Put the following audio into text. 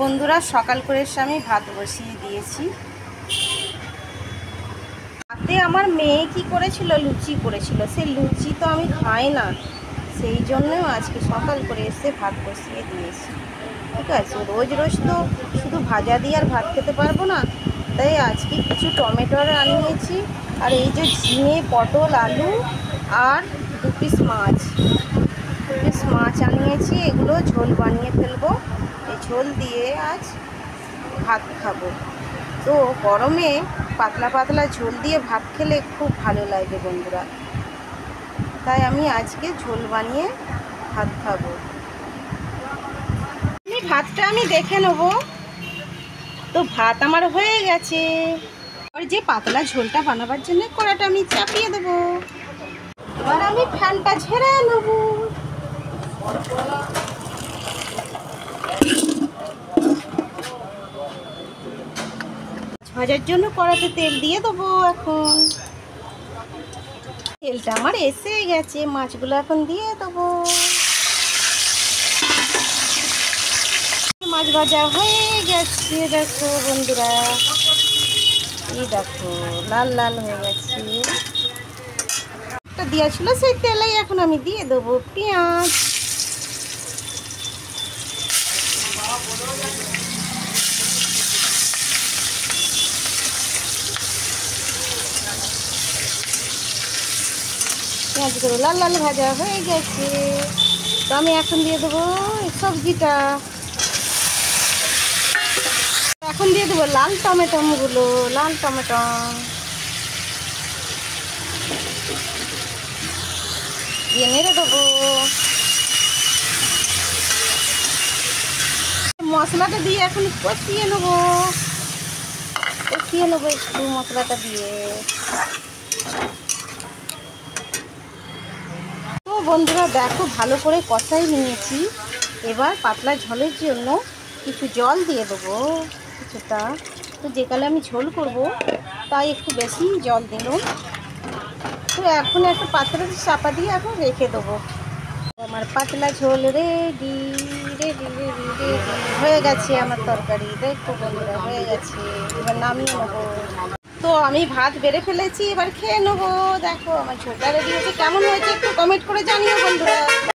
বন্ধুরা, সকাল করে এসে আমি ভাত বসিয়ে দিয়েছি। রাতে আমার মেয়ে কি করেছিল, লুচি করেছিল। সেই লুচি তো আমি খাই না, সেই জন্য আজকে সকাল করে এসে ভাত বসিয়ে দিয়েছি। ঠিক আছে, রোজ রোজ তো শুধু ভাজা দিয়ে আর ভাত খেতে পারবো না, তাই আজকে কিছু টমেটোর আনিয়েছি, আর এই যে ঝিঙে, পটল, আলু আর দু পিস মাছ আনিয়েছি। এগুলো ঝোল বানিয়ে ফেলবো। এই ঝোল দিয়ে আজ ভাত খাবো। তো গরমে পাতলা পাতলা ঝোল দিয়ে ভাত খেলে খুব ভালো লাগে বন্ধুরা, তাই আমি আজকে ঝোল বানিয়ে ভাত খাবো। ভাতটা আমি দেখে নেব। তো ভাত আমার হয়ে গেছে। আর যে পাতলা ঝোলটা বানাবার জন্য কড়াটা আমি চাপিয়ে দেবো। এবার আমি ফ্যানটা ঝেড়ে নেব। ভাজার জন্য কড়াতে তেল দিয়ে দেবো। এখন তেলটা আমার এসে গেছে, মাছগুলো এখন দিয়ে দেবো। মাছ ভাজা হয়ে গেছে, দেখো বন্ধুরা, এই দেখো লাল লাল হয়ে গেছে। দেওয়া ছিল সেই তেলেই এখন আমি দিয়ে দেবো পেঁয়াজ। পেঁয়াজগুলো লাল লাল ভাজা হয়ে গেছে, তো আমি এখন দিয়ে দেবো সবজিটা। এখন দিয়ে দেবো লাল টমেটোগুলো, লাল টমেটো দিয়ে নেড়ে দেবো। মশলাটা দিয়ে এখন কষিয়ে নেবো একটু মশলাটা দিয়ে। তো বন্ধুরা দেখো, ভালো করে কষাই নিয়েছি। এবার পাতলা ঝোলের জন্য কিছু জল দিয়ে দেবো, কিছুটা। তো যেকালে আমি ঝোল করব তাই একটু বেশি জল দিলাম। তো এখন একটা পাত্রে চাপা দিয়ে এখন রেখে দেবো। আমার পাতলা ঝোল রেডি রেডি রেডি রেডি হয়ে গেছে। আমার তরকারি দেখো বন্ধুরা হয়ে গেছে। এবার নামিয়ে নেবো। তো আমি ভাত বেড়ে ফেলেছি, এবার খেয়ে নেবো। দেখো আমার ঝোলটা রেডি হয়েছে। কেমন হয়েছে একটু কমেন্ট করে জানিও বন্ধুরা।